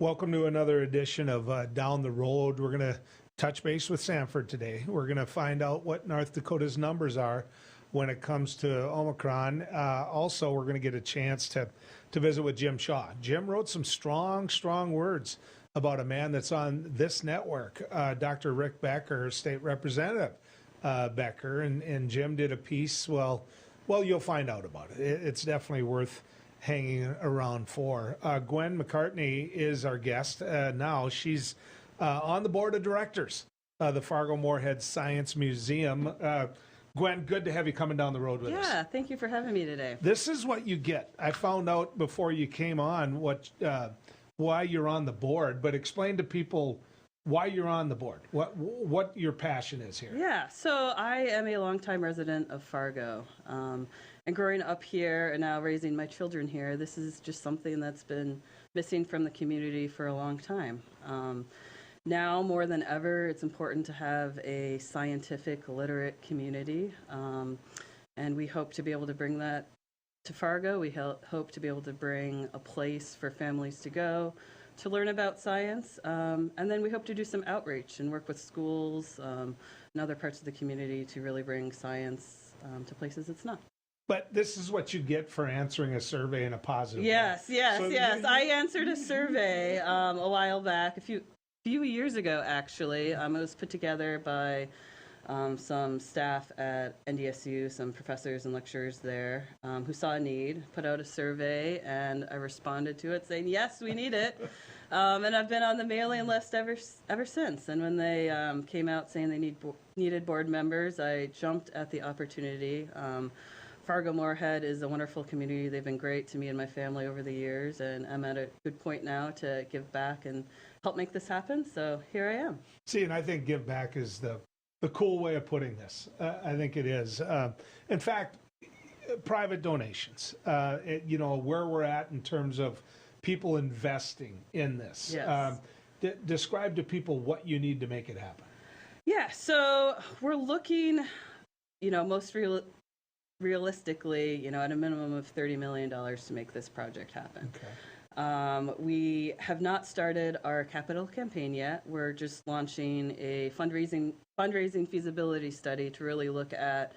Welcome to another edition of Down the Road. We're going to touch base with Sanford today. We're going to find out what North Dakota's numbers are when it comes to Omicron. Also, we're going to get a chance to visit with Jim Shaw. Jim wrote some strong words about a man that's on this network, Dr. Rick Becker, State Representative Becker, and Jim did a piece. Well, you'll find out about it. It's definitely worth hanging around for. Gwen McCartney is our guest now. She's on the board of directors of the Fargo-Moorhead Science Museum. Gwen, good to have you coming down the road with us. Yeah, thank you for having me today. This is what you get. I found out before you came on why you're on the board, but explain to people why you're on the board, what your passion is here. Yeah, so I am a longtime resident of Fargo. And growing up here and now raising my children here, this is just something that's been missing from the community for a long time. Now, more than ever, it's important to have a scientific, literate community. And we hope to be able to bring that to Fargo. We hope to be able to bring a place for families to go to learn about science. And then we hope to do some outreach and work with schools and other parts of the community to really bring science to places it's not. But this is what you get for answering a survey in a positive way. Yes. I answered a survey a while back, a few years ago, actually. It was put together by some staff at NDSU, some professors and lecturers there who saw a need, put out a survey, and I responded to it saying, yes, we need it. And I've been on the mailing list ever since. And when they came out saying they needed board members, I jumped at the opportunity. Fargo-Moorhead is a wonderful community. They've been great to me and my family over the years, and I'm at a good point now to give back and help make this happen. So here I am. See, and I think give back is the cool way of putting this. I think it is. In fact, private donations, where we're at in terms of people investing in this. Yes. Describe to people what you need to make it happen. Yeah, so we're looking, most realistically, at a minimum of $30 million to make this project happen. Okay. We have not started our capital campaign yet. We're just launching a fundraising feasibility study to really look at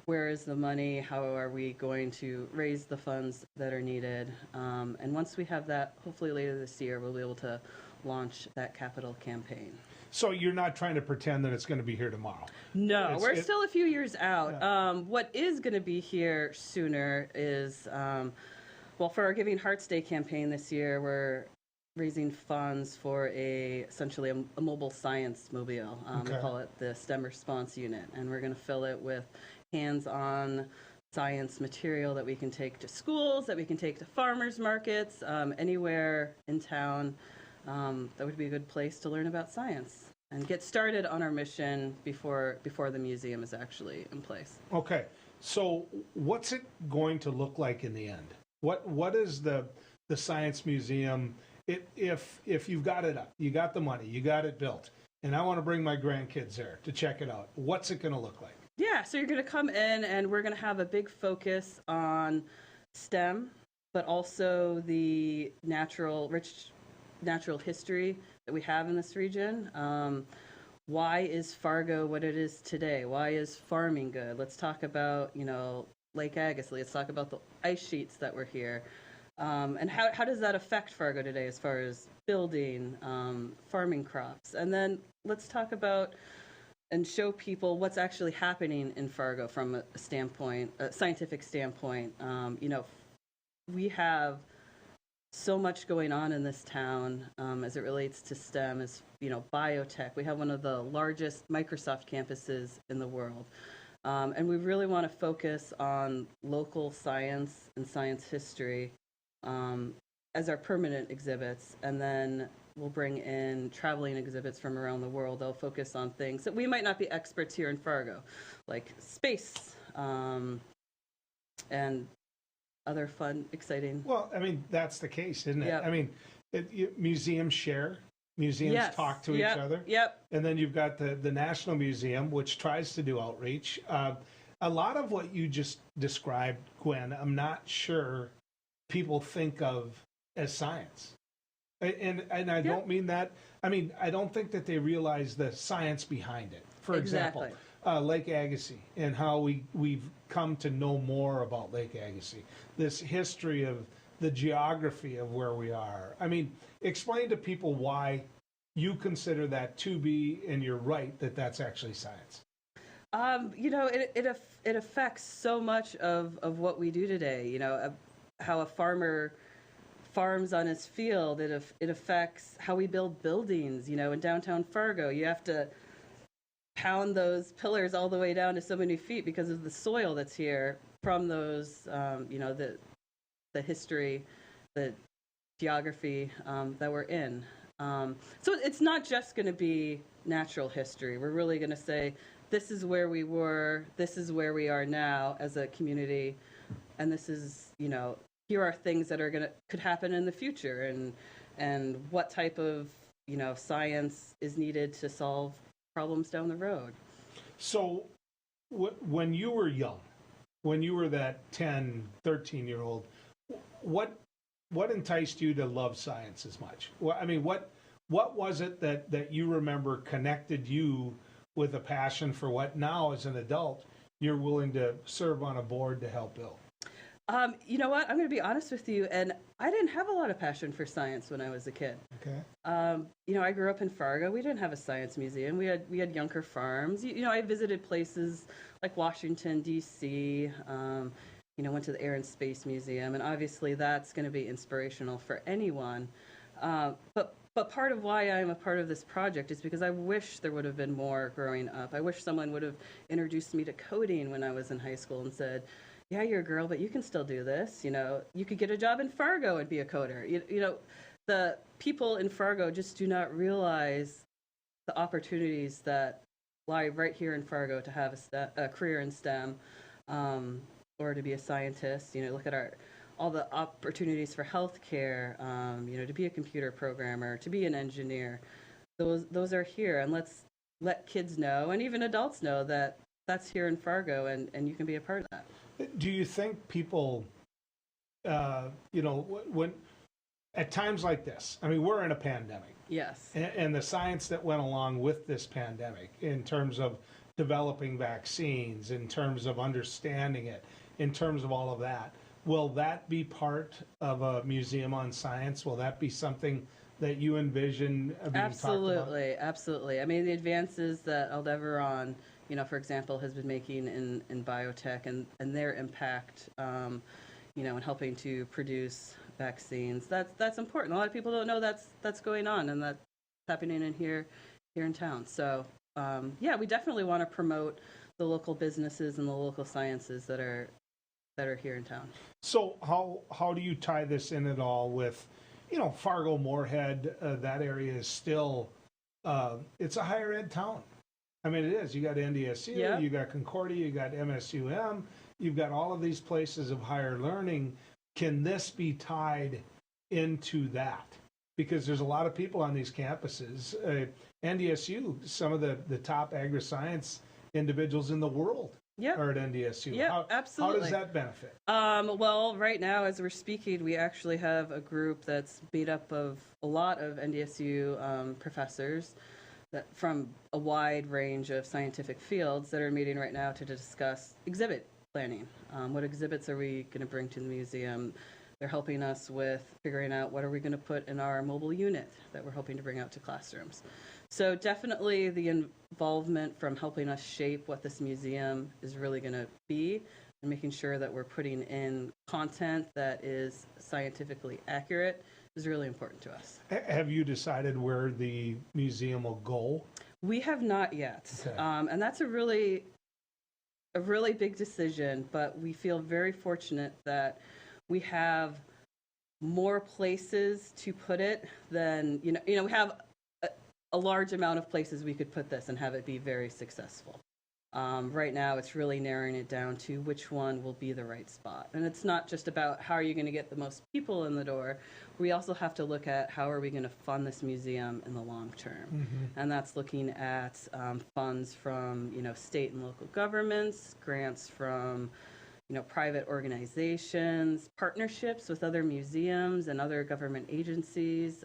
where is the money, how are we going to raise the funds that are needed. And once we have that, hopefully later this year, we'll be able to launch that capital campaign. So you're not trying to pretend that it's going to be here tomorrow? No, we're still a few years out. Yeah. What is going to be here sooner is, for our Giving Hearts Day campaign this year, we're raising funds for essentially a mobile science mobile. Okay. We call it the STEM Response Unit, and we're going to fill it with hands-on science material that we can take to schools, that we can take to farmers markets, anywhere in town. That would be a good place to learn about science and get started on our mission before the museum is actually in place. Okay, so what's it going to look like in the end? What is the Science Museum, if you've got it up, you got the money, you got it built, and I want to bring my grandkids there to check it out, what's it going to look like? Yeah, so you're going to come in and we're going to have a big focus on STEM, but also the rich natural history that we have in this region. Why is Fargo what it is today? Why is farming good? Let's talk about, Lake Agassiz. Let's talk about the ice sheets that were here. And how does that affect Fargo today as far as building, farming crops? And then let's talk about and show people what's actually happening in Fargo from a scientific standpoint. We have so much going on in this town as it relates to STEM, as biotech. We have one of the largest Microsoft campuses in the world. And we really want to focus on local science and science history as our permanent exhibits. And then we'll bring in traveling exhibits from around the world. They'll focus on things that we might not be experts here in Fargo, like space and other fun, exciting. Well, that's the case, isn't it? Yep. Museums share. Museums talk to each other. Yep. And then you've got the National Museum, which tries to do outreach. A lot of what you just described, Gwen, I'm not sure people think of as science. And I don't mean that. I mean, I don't think that they realize the science behind it. For example, Exactly. Lake Agassiz and how we've come to know more about Lake Agassiz. This history of the geography of where we are. I mean, explain to people why you consider that to be, and you're right that that's actually science. It affects so much of what we do today. How a farmer farms on his field. It affects how we build buildings. In downtown Fargo, you have to pound those pillars all the way down to so many feet because of the soil that's here from those, the history, the geography that we're in. So it's not just going to be natural history. We're really going to say, this is where we were, this is where we are now as a community, and this is, here are things that could happen in the future, and what type of, science is needed to solve problems down the road. So when you were young, when you were that 10, 13-year-old, what enticed you to love science as much? I mean, what was it that you remember connected you with a passion for what now as an adult you're willing to serve on a board to help build? You know what? I'm going to be honest with you, and I didn't have a lot of passion for science when I was a kid. Okay. I grew up in Fargo. We didn't have a science museum. We had Yunker farms. I visited places like Washington, D.C., went to the Air and Space Museum, and obviously that's going to be inspirational for anyone. But part of why I'm a part of this project is because I wish there would have been more growing up. I wish someone would have introduced me to coding when I was in high school and said, yeah, you're a girl, but you can still do this. You could get a job in Fargo and be a coder. The people in Fargo just do not realize the opportunities that lie right here in Fargo to have a career in STEM, or to be a scientist. Look at all the opportunities for healthcare. To be a computer programmer, to be an engineer. Those are here, and let's let kids know, and even adults know, that that's here in Fargo, and you can be a part of that. Do you think people, when at times like this, I mean, we're in a pandemic. Yes. And the science that went along with this pandemic in terms of developing vaccines, in terms of understanding it, in terms of all of that, will that be part of a museum on science? Will that be something that you envision being Absolutely, talked about? absolutely. I mean, the advances that Aldebaran, for example, has been making in biotech and their impact, in helping to produce vaccines. That's important. A lot of people don't know that's going on, and that's happening here in town. So, we definitely want to promote the local businesses and the local sciences that are here in town. So how do you tie this in at all with, Fargo-Moorhead? That area is still, it's a higher ed town. I mean, it is. You got NDSU, Yeah. You got Concordia, you got MSUM, you've got all of these places of higher learning. Can this be tied into that? Because there's a lot of people on these campuses. NDSU, some of the top agri-science individuals in the world are at NDSU. Yeah, absolutely. How does that benefit? Well, right now, as we're speaking, we actually have a group that's made up of a lot of NDSU professors from a wide range of scientific fields that are meeting right now to discuss exhibit planning. What exhibits are we going to bring to the museum? They're helping us with figuring out what are we going to put in our mobile unit that we're hoping to bring out to classrooms. So definitely the involvement from helping us shape what this museum is really going to be, and making sure that we're putting in content that is scientifically accurate is really important to us. Have you decided where the museum will go? We have not yet. Okay. And that's a really big decision, but we feel very fortunate that we have more places to put it than, we have a large amount of places we could put this and have it be very successful. Right now, it's really narrowing it down to which one will be the right spot. And it's not just about how are you going to get the most people in the door. We also have to look at how are we going to fund this museum in the long term. Mm-hmm. And that's looking at funds from, state and local governments, grants from, private organizations, partnerships with other museums and other government agencies.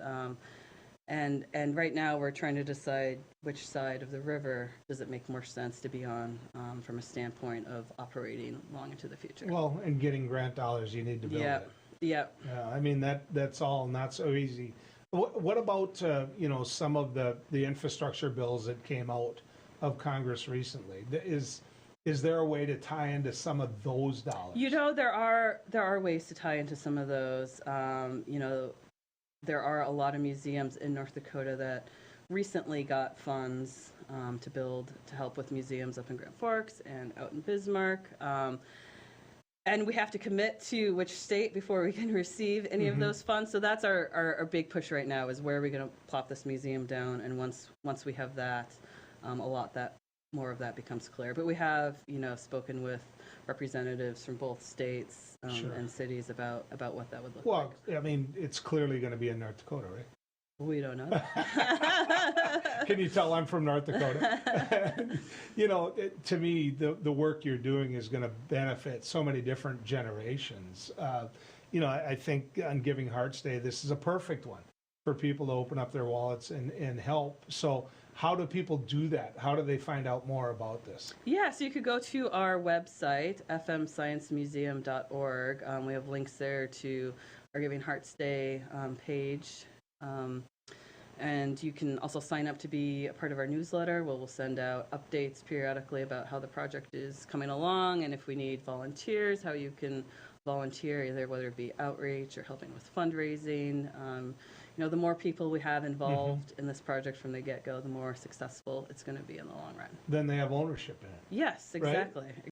And right now we're trying to decide which side of the river does it make more sense to be on from a standpoint of operating long into the future. Well, and getting grant dollars, you need to build it. Yep. Yeah, I mean, that's all not so easy. What about, some of the infrastructure bills that came out of Congress recently? Is there a way to tie into some of those dollars? There are ways to tie into some of those. There are a lot of museums in North Dakota that recently got funds to help with museums up in Grand Forks and out in Bismarck. And we have to commit to which state before we can receive any of those funds. So that's our big push right now, is where are we going to plop this museum down? And once we have that, more of that becomes clear. But we have, spoken with representatives from both states and cities about what that would look like. Well, I mean, it's clearly going to be in North Dakota, right? We don't know. Can you tell I'm from North Dakota? To me, the work you're doing is going to benefit so many different generations. I think on Giving Hearts Day, this is a perfect one for people to open up their wallets and help. So how do people do that? How do they find out more about this? Yeah, so you could go to our website, fmsciencemuseum.org. We have links there to our Giving Hearts Day page. And you can also sign up to be a part of our newsletter, where we'll send out updates periodically about how the project is coming along, and if we need volunteers, how you can volunteer, either whether it be outreach or helping with fundraising. The more people we have involved in this project from the get-go, the more successful it's going to be in the long run. Then they have ownership in it. Yes, exactly. Right?